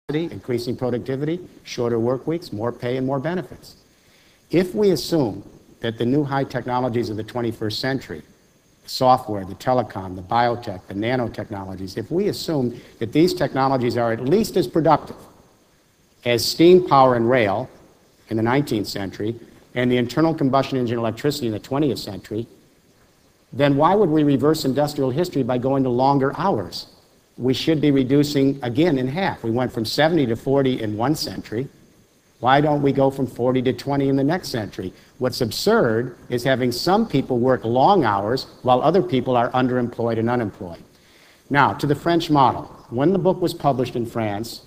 increasing productivity, shorter work weeks, more pay, and more benefits. If we assume that the new high technologies of the 21st century, software, the telecom, the biotech, the nanotechnologies, if we assume that these technologies are at least as productive as steam power and rail in the 19th century and the internal combustion engine electricity in the 20th century, then why would we reverse industrial history by going to longer hours? We should be reducing again in half. We went from 70 to 40 in one century. Why don't we go from 40 to 20 in the next century? What's absurd is having some people work long hours while other people are underemployed and unemployed. Now, to the French model. When the book was published in France,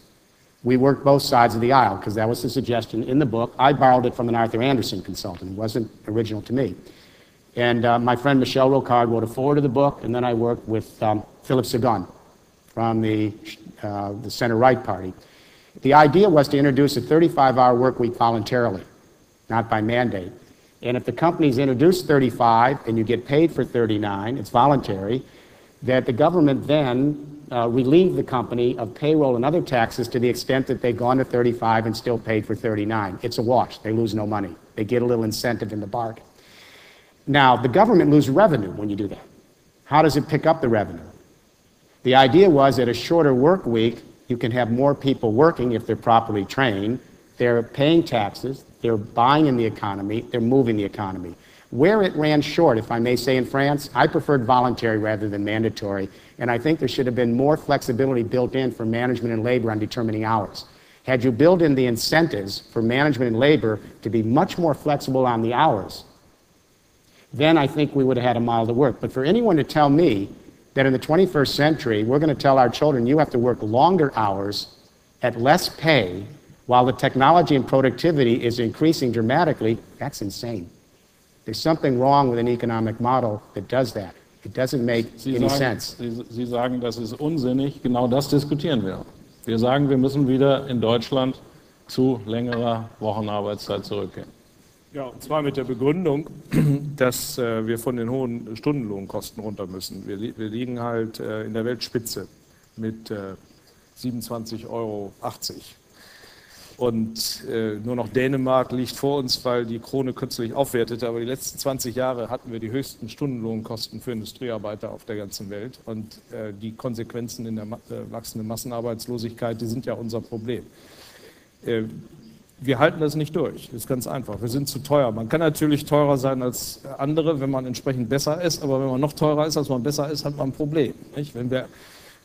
we worked both sides of the aisle because that was the suggestion in the book. I borrowed it from an Arthur Anderson consultant. It wasn't original to me. And my friend Michel Rocard wrote a foreword to the book, and then I worked with Philippe Séguin from the center-right party. The idea was to introduce a 35-hour work week voluntarily, not by mandate. And if the companies introduce 35 and you get paid for 39, it's voluntary, that the government then relieve the company of payroll and other taxes to the extent that they've gone to 35 and still paid for 39. It's a wash. They lose no money. They get a little incentive in the bargain. Now, the government loses revenue when you do that. How does it pick up the revenue? The idea was that a shorter work week, you can have more people working if they're properly trained. They're paying taxes, they're buying in the economy, they're moving the economy. Where it ran short, if I may say in France, I preferred voluntary rather than mandatory, and I think there should have been more flexibility built in for management and labor on determining hours. Had you built in the incentives for management and labor to be much more flexible on the hours, then I think we would have had a model to work. But for anyone to tell me that in the 21st century, we're going to tell our children, you have to work longer hours at less pay while the technology and productivity is increasing dramatically, that's insane. There's something wrong with an economic model that does that. It doesn't make any sense. Sie sagen, das ist unsinnig. Genau das diskutieren wir. Wir sagen, wir müssen wieder in Deutschland zu längerer Wochenarbeitszeit zurückgehen. Ja, und zwar mit der Begründung, dass wir von den hohen Stundenlohnkosten runter müssen. Wir liegen halt in der Weltspitze mit 27,80 € Und nur noch Dänemark liegt vor uns, weil die Krone kürzlich aufwertete. Aber die letzten 20 Jahre hatten wir die höchsten Stundenlohnkosten für Industriearbeiter auf der ganzen Welt. Und die Konsequenzen in der wachsenden Massenarbeitslosigkeit, die sind ja unser Problem. Wir halten das nicht durch, das ist ganz einfach. Wir sind zu teuer. Man kann natürlich teurer sein als andere, wenn man entsprechend besser ist, aber wenn man noch teurer ist, als man besser ist, hat man ein Problem. Nicht? Wenn wir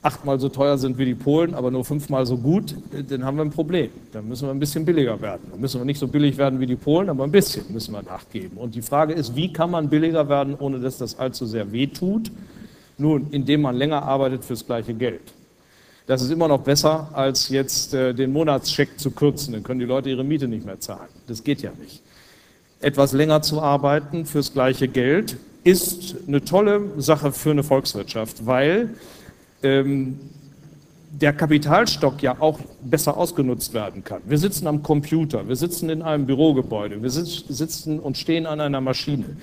8-mal so teuer sind wie die Polen, aber nur 5-mal so gut, dann haben wir ein Problem. Dann müssen wir ein bisschen billiger werden. Dann müssen wir nicht so billig werden wie die Polen, aber ein bisschen müssen wir nachgeben. Und die Frage ist, wie kann man billiger werden, ohne dass das allzu sehr wehtut? Nun, indem man länger arbeitet fürs gleiche Geld. Das ist immer noch besser, als jetzt den Monatscheck zu kürzen. Dann können die Leute ihre Miete nicht mehr zahlen. Das geht ja nicht. Etwas länger zu arbeiten fürs gleiche Geld ist eine tolle Sache für eine Volkswirtschaft, weil der Kapitalstock ja auch besser ausgenutzt werden kann. Wir sitzen am Computer, wir sitzen in einem Bürogebäude, wir sitzen und stehen an einer Maschine.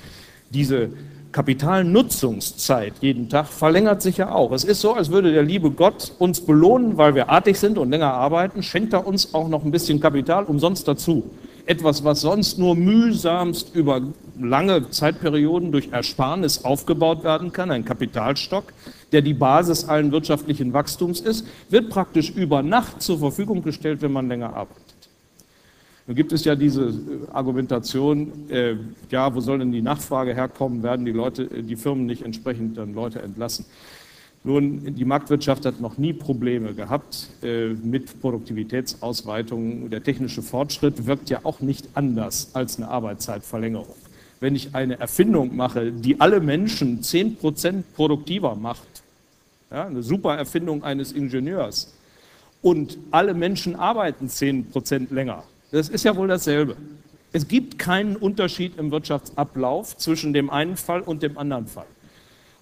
Diese Kapitalnutzungszeit jeden Tag verlängert sich ja auch. Es ist so, als würde der liebe Gott uns belohnen, weil wir artig sind und länger arbeiten, schenkt er uns auch noch ein bisschen Kapital umsonst dazu. Etwas, was sonst nur mühsamst über lange Zeitperioden durch Ersparnis aufgebaut werden kann, ein Kapitalstock, der die Basis allen wirtschaftlichen Wachstums ist, wird praktisch über Nacht zur Verfügung gestellt, wenn man länger arbeitet. Nun gibt es ja diese Argumentation, ja, wo soll denn die Nachfrage herkommen, werden die Firmen nicht entsprechend dann Leute entlassen. Nun, die Marktwirtschaft hat noch nie Probleme gehabt mit Produktivitätsausweitungen. Der technische Fortschritt wirkt ja auch nicht anders als eine Arbeitszeitverlängerung. Wenn ich eine Erfindung mache, die alle Menschen 10% produktiver macht, ja, eine super Erfindung eines Ingenieurs, und alle Menschen arbeiten 10% länger, das ist ja wohl dasselbe. Es gibt keinen Unterschied im Wirtschaftsablauf zwischen dem einen Fall und dem anderen Fall.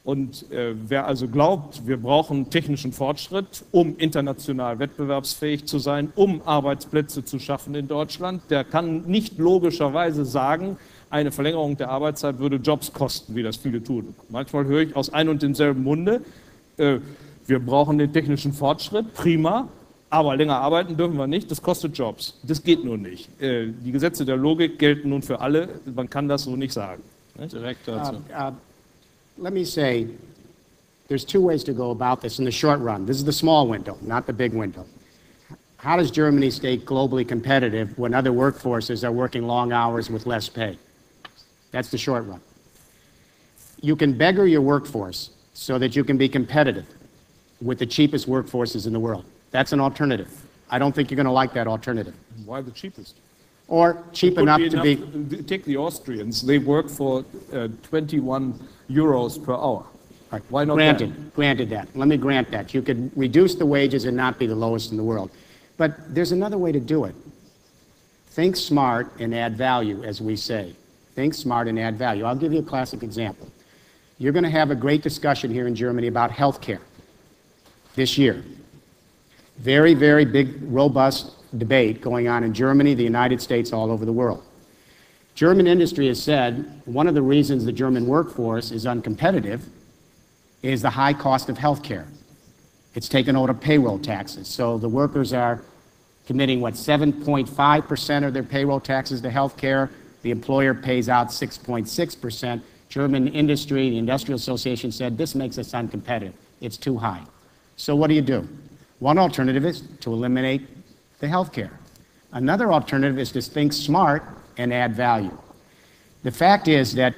Und wer also glaubt, wir brauchen technischen Fortschritt, um international wettbewerbsfähig zu sein, um Arbeitsplätze zu schaffen in Deutschland, der kann nicht logischerweise sagen, eine Verlängerung der Arbeitszeit würde Jobs kosten, wie das viele tun. Manchmal höre ich aus ein und demselben Munde, wir brauchen den technischen Fortschritt, prima, Aber länger arbeiten dürfen wir nicht, das kostet Jobs. Das geht nun nicht. Die Gesetze der Logik gelten nun für alle, man kann das so nicht sagen. Direkt dazu. Let me say, there's two ways to go about this in the short run. This is the small window, not the big window. How does Germany stay globally competitive when other workforces are working long hours with less pay? That's the short run. You can beggar your workforce so that you can be competitive with the cheapest workforces in the world. That's an alternative. I don't think you're going to like that alternative. Why the cheapest? Or cheap enough to be... Take the Austrians, they work for 21 euros per hour. Right. Why not Granted that. Let me grant that. You could reduce the wages and not be the lowest in the world. But there's another way to do it. Think smart and add value, as we say. Think smart and add value. I'll give you a classic example. You're going to have a great discussion here in Germany about health care this year. Very, very big, robust debate going on in Germany, the United States, all over the world. German industry has said one of the reasons the German workforce is uncompetitive is the high cost of health care. It's taken over payroll taxes. So the workers are committing, 7.5% of their payroll taxes to health care. The employer pays out 6.6%. German industry, the Industrial Association said, this makes us uncompetitive. It's too high. So what do? One alternative is to eliminate the health care. Another alternative is to think smart and add value. The fact is that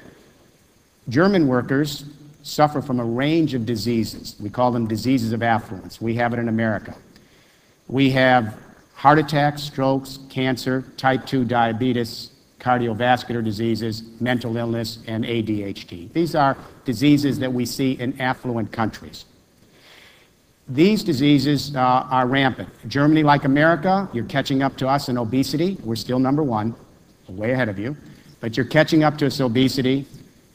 German workers suffer from a range of diseases. We call them diseases of affluence. We have it in America. We have heart attacks, strokes, cancer, type 2 diabetes, cardiovascular diseases, mental illness, and ADHD. These are diseases that we see in affluent countries. These diseases are rampant. Germany, like America, you're catching up to us in obesity. We're still number one, way ahead of you. But you're catching up to us in obesity.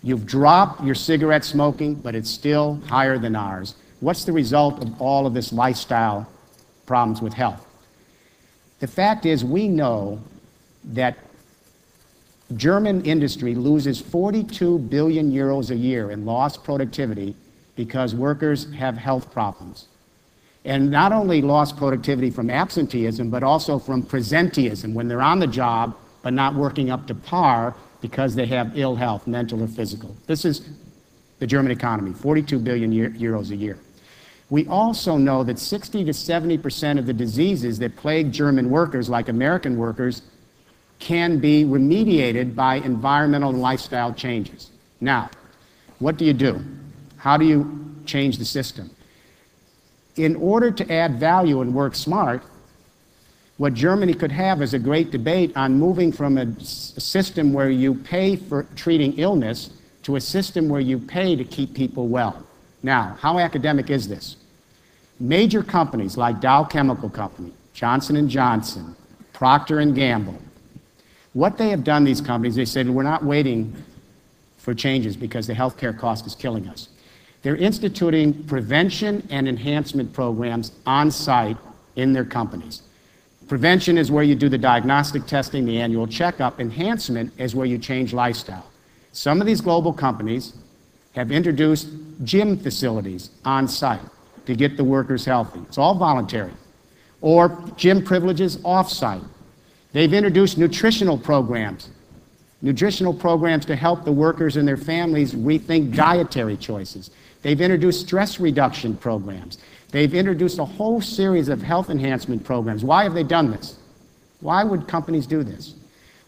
You've dropped your cigarette smoking, but it's still higher than ours. What's the result of all of this lifestyle problems with health? The fact is, we know that German industry loses 42 billion euros a year in lost productivity because workers have health problems. And not only lost productivity from absenteeism, but also from presenteeism, when they're on the job but not working up to par because they have ill health, mental or physical. This is the German economy, 42 billion euros a year. We also know that 60 to 70% of the diseases that plague German workers, like American workers, can be remediated by environmental and lifestyle changes. Now, what do? How do you change the system? In order to add value and work smart, what Germany could have is a great debate on moving from a system where you pay for treating illness to a system where you pay to keep people well. Now, how academic is this? Major companies like Dow Chemical Company, Johnson & Johnson, Procter & Gamble, what they have done, these companies, they said, we're not waiting for changes because the healthcare cost is killing us. They're instituting prevention and enhancement programs on site in their companies. Prevention is where you do the diagnostic testing, the annual checkup. Enhancement is where you change lifestyle. Some of these global companies have introduced gym facilities on site to get the workers healthy. It's all voluntary. Or gym privileges off site. They've introduced nutritional programs to help the workers and their families rethink dietary choices. They've introduced stress reduction programs. They've introduced a whole series of health enhancement programs. Why have they done this? Why would companies do this?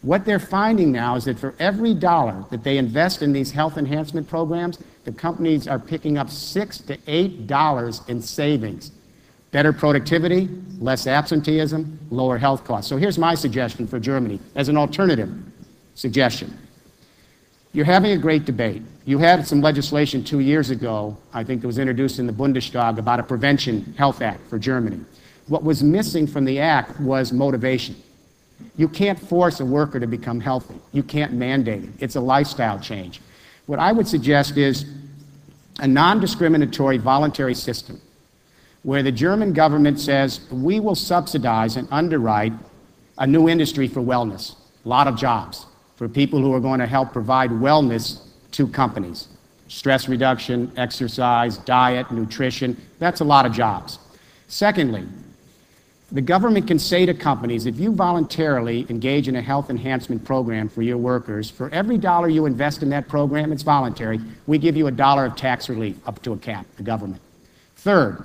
What they're finding now is that for every dollar that they invest in these health enhancement programs, the companies are picking up $6 to $8 in savings. Better productivity, less absenteeism, lower health costs. So here's my suggestion for Germany as an alternative suggestion. You're having a great debate. You had some legislation 2 years ago, I think that was introduced in the Bundestag, about a Prevention Health Act for Germany. What was missing from the act was motivation. You can't force a worker to become healthy. You can't mandate it. It's a lifestyle change. What I would suggest is a non-discriminatory voluntary system where the German government says, we will subsidize and underwrite a new industry for wellness, a lot of jobs for people who are going to help provide wellness to companies. Stress reduction, exercise, diet, nutrition, that's a lot of jobs. Secondly, The government can say to companies, if you voluntarily engage in a health enhancement program for your workers, for every dollar you invest in that program, it's voluntary, we give you $1 of tax relief up to a cap, the government. Third,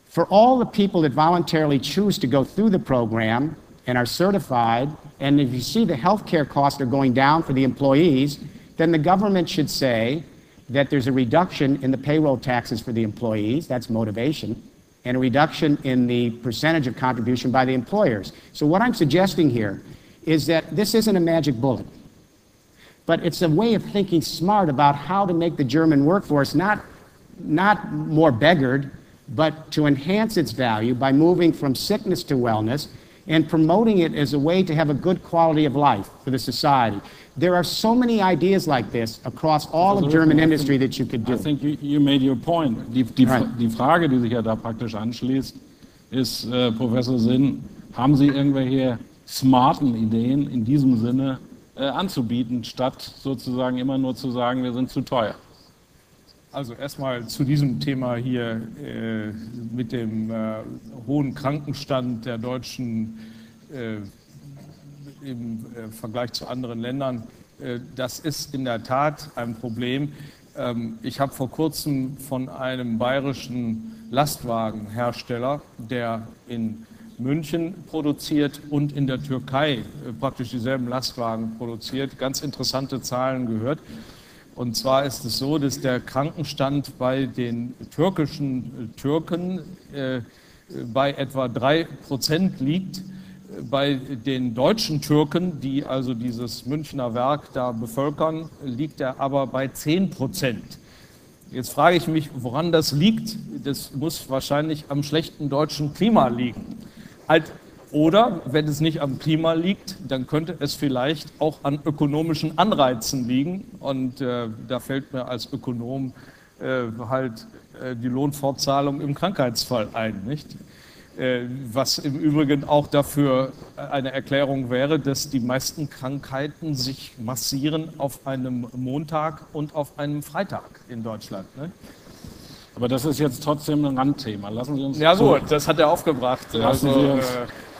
for all the people that voluntarily choose to go through the program and are certified, and if you see the health care costs are going down for the employees, then the government should say that there's a reduction in the payroll taxes for the employees, that's motivation, and a reduction in the percentage of contribution by the employers. So what I'm suggesting here is that this isn't a magic bullet, but it's a way of thinking smart about how to make the German workforce not more beggared, but to enhance its value by moving from sickness to wellness and promoting it as a way to have a good quality of life for the society. There are so many ideas like this across all of German industry that you could do. I think you made your point. Die Frage, die sich ja da praktisch anschließt, ist, Professor Sinn, haben Sie irgendwelche smarten Ideen in diesem Sinne anzubieten, statt sozusagen immer nur zu sagen, wir sind zu teuer? Also erstmal zu diesem Thema hier mit dem hohen Krankenstand der Deutschen im Vergleich zu anderen Ländern. Das ist in der Tat ein Problem. Ich habe vor kurzem von einem bayerischen Lastwagenhersteller, der in München produziert und in der Türkei praktisch dieselben Lastwagen produziert, ganz interessante Zahlen gehört. Und zwar ist es so, dass der Krankenstand bei den türkischen Türken bei etwa 3% liegt. Bei den deutschen Türken, die also dieses Münchner Werk da bevölkern, liegt er aber bei 10%. Jetzt frage ich mich, woran das liegt. Das muss wahrscheinlich am schlechten deutschen Klima liegen. Oder, wenn es nicht am Klima liegt, dann könnte es vielleicht auch an ökonomischen Anreizen liegen. Und da fällt mir als Ökonom die Lohnfortzahlung im Krankheitsfall ein, nicht? Was im Übrigen auch dafür eine Erklärung wäre, dass die meisten Krankheiten sich massieren auf einem Montag und auf einem Freitag in Deutschland. Ne? Aber das ist jetzt trotzdem ein Randthema. Lassen Sie uns ja gut, das hat er aufgebracht. Lassen Sie uns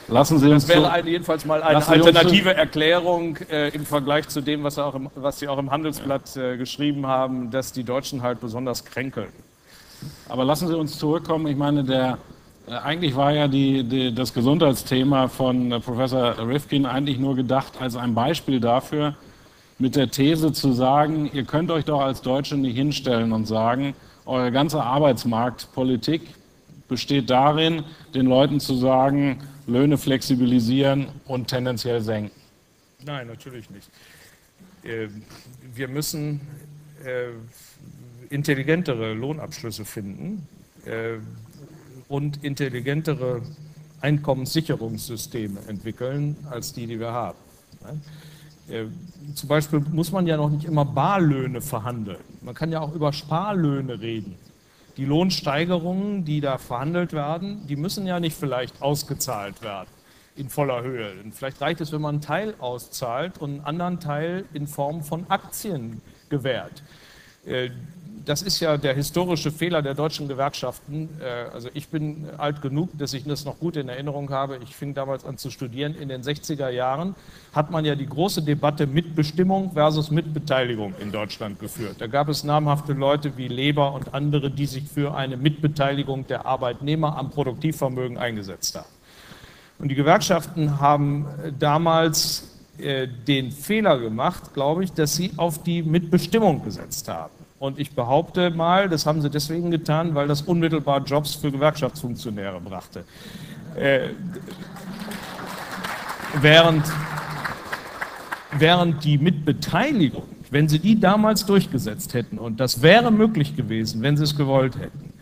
das wäre jedenfalls mal eine alternative Erklärung im Vergleich zu dem, was Sie auch im Handelsblatt geschrieben haben, dass die Deutschen halt besonders kränkeln. Aber lassen Sie uns zurückkommen. Ich meine, eigentlich war ja das Gesundheitsthema von Professor Rifkin eigentlich nur gedacht als ein Beispiel dafür, mit der These zu sagen, ihr könnt euch doch als Deutsche nicht hinstellen und sagen, eure ganze Arbeitsmarktpolitik besteht darin, den Leuten zu sagen, Löhne flexibilisieren und tendenziell senken. Nein, natürlich nicht. Wir müssen intelligentere Lohnabschlüsse finden und intelligentere Einkommenssicherungssysteme entwickeln, als die wir haben. Zum Beispiel muss man ja noch nicht immer Barlöhne verhandeln. Man kann ja auch über Sparlöhne reden. Die Lohnsteigerungen, die da verhandelt werden, die müssen ja nicht vielleicht ausgezahlt werden in voller Höhe. Und vielleicht reicht es, wenn man einen Teil auszahlt und einen anderen Teil in Form von Aktien gewährt. Das ist ja der historische Fehler der deutschen Gewerkschaften. Also ich bin alt genug, dass ich das noch gut in Erinnerung habe. Ich fing damals an zu studieren. In den 60er Jahren hat man ja die große Debatte Mitbestimmung versus Mitbeteiligung in Deutschland geführt. Da gab es namhafte Leute wie Leber und andere, die sich für eine Mitbeteiligung der Arbeitnehmer am Produktivvermögen eingesetzt haben. Und die Gewerkschaften haben damals den Fehler gemacht, glaube ich, dass sie auf die Mitbestimmung gesetzt haben. Und ich behaupte mal, das haben sie deswegen getan, weil das unmittelbar Jobs für Gewerkschaftsfunktionäre brachte. Während die Mitbeteiligung, wenn sie die damals durchgesetzt hätten, und das wäre möglich gewesen, wenn sie es gewollt hätten,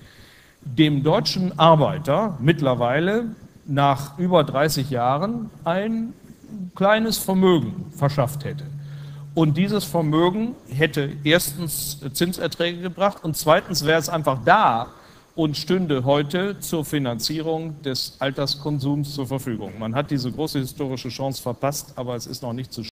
dem deutschen Arbeiter mittlerweile nach über 30 Jahren ein kleines Vermögen verschafft hätte. Und dieses Vermögen hätte erstens Zinserträge gebracht und zweitens wäre es einfach da und stünde heute zur Finanzierung des Alterskonsums zur Verfügung. Man hat diese große historische Chance verpasst, aber es ist noch nicht zu